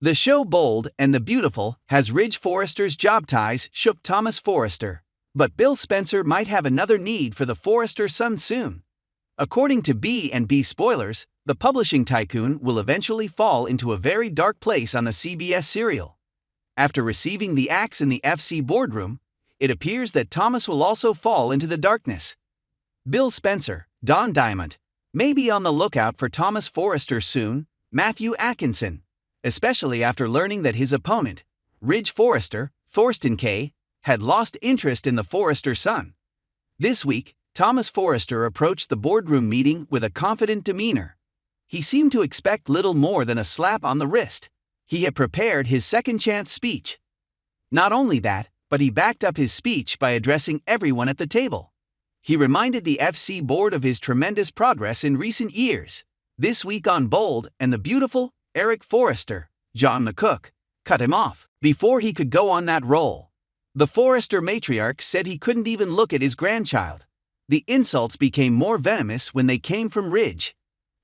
The show Bold and the Beautiful has Ridge Forrester's job ties shook Thomas Forrester, but Bill Spencer might have another need for the Forrester son soon. According to B&B Spoilers, the publishing tycoon will eventually fall into a very dark place on the CBS serial. After receiving the axe in the FC boardroom, it appears that Thomas will also fall into the darkness. Bill Spencer, Don Diamond, may be on the lookout for Thomas Forrester soon, Matthew Atkinson, especially after learning that his opponent, Ridge Forrester, Thorsten K., had lost interest in the Forrester son. This week, Thomas Forrester approached the boardroom meeting with a confident demeanor. He seemed to expect little more than a slap on the wrist. He had prepared his second-chance speech. Not only that, but he backed up his speech by addressing everyone at the table. He reminded the FC board of his tremendous progress in recent years. This week on Bold and the Beautiful, Eric Forrester, John the cook, cut him off before he could go on that roll. The Forrester matriarch said he couldn't even look at his grandchild. The insults became more venomous when they came from Ridge.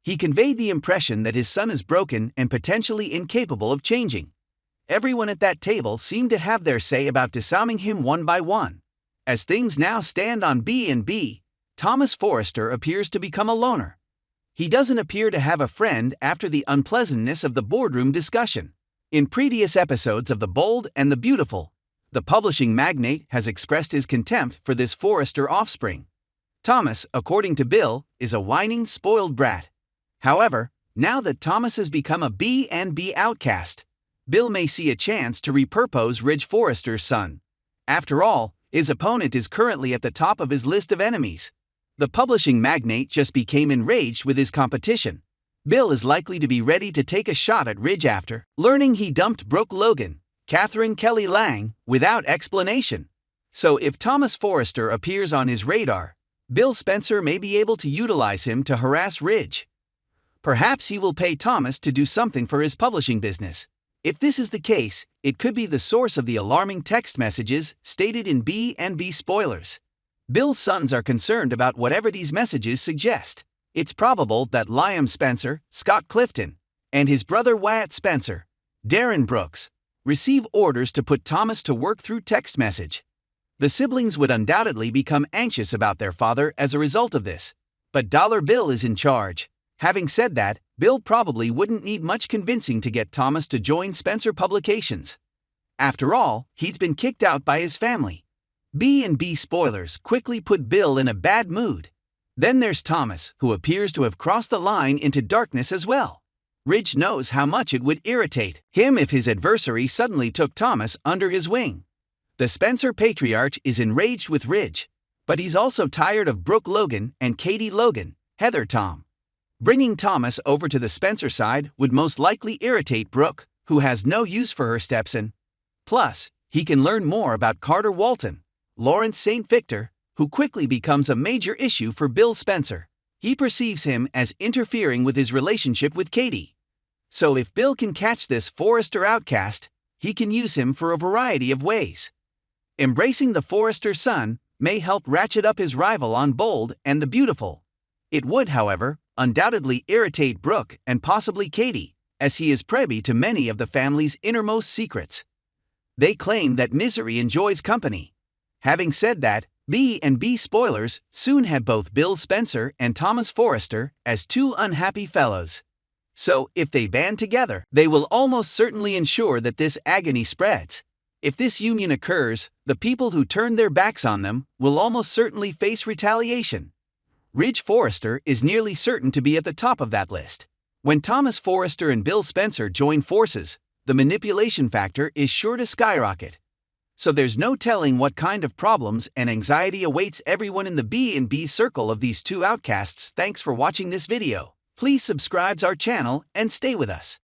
He conveyed the impression that his son is broken and potentially incapable of changing. Everyone at that table seemed to have their say about disarming him one by one. As things now stand on B&B, Thomas Forrester appears to become a loner. He doesn't appear to have a friend after the unpleasantness of the boardroom discussion. In previous episodes of The Bold and the Beautiful, the publishing magnate has expressed his contempt for this Forrester offspring. Thomas, according to Bill, is a whining, spoiled brat. However, now that Thomas has become a B&B outcast, Bill may see a chance to repurpose Ridge Forrester's son. After all, his opponent is currently at the top of his list of enemies. The publishing magnate just became enraged with his competition. Bill is likely to be ready to take a shot at Ridge after learning he dumped Brooke Logan, Catherine Kelly Lang, without explanation. So if Thomas Forrester appears on his radar, Bill Spencer may be able to utilize him to harass Ridge. Perhaps he will pay Thomas to do something for his publishing business. If this is the case, it could be the source of the alarming text messages stated in B&B Spoilers. Bill's sons are concerned about whatever these messages suggest. It's probable that Liam Spencer, Scott Clifton, and his brother Wyatt Spencer, Darren Brooks, receive orders to put Thomas to work through text message. The siblings would undoubtedly become anxious about their father as a result of this. But Dollar Bill is in charge. Having said that, Bill probably wouldn't need much convincing to get Thomas to join Spencer Publications. After all, he's been kicked out by his family. B&B Spoilers quickly put Bill in a bad mood. Then there's Thomas, who appears to have crossed the line into darkness as well. Ridge knows how much it would irritate him if his adversary suddenly took Thomas under his wing. The Spencer patriarch is enraged with Ridge, but he's also tired of Brooke Logan and Katie Logan, Heather Tom. Bringing Thomas over to the Spencer side would most likely irritate Brooke, who has no use for her stepson. Plus, he can learn more about Carter Walton, Lawrence St. Victor, who quickly becomes a major issue for Bill Spencer. He perceives him as interfering with his relationship with Katie. So if Bill can catch this Forrester outcast, he can use him for a variety of ways. Embracing the Forrester son may help ratchet up his rival on Bold and the Beautiful. It would, however, undoubtedly irritate Brooke and possibly Katie, as he is privy to many of the family's innermost secrets. They claim that misery enjoys company. Having said that, B&B Spoilers soon had both Bill Spencer and Thomas Forrester as two unhappy fellows. So, if they band together, they will almost certainly ensure that this agony spreads. If this union occurs, the people who turned their backs on them will almost certainly face retaliation. Ridge Forrester is nearly certain to be at the top of that list. When Thomas Forrester and Bill Spencer join forces, the manipulation factor is sure to skyrocket. So there's no telling what kind of problems and anxiety awaits everyone in the B&B circle of these two outcasts. Thanks for watching this video. Please subscribe to our channel and stay with us.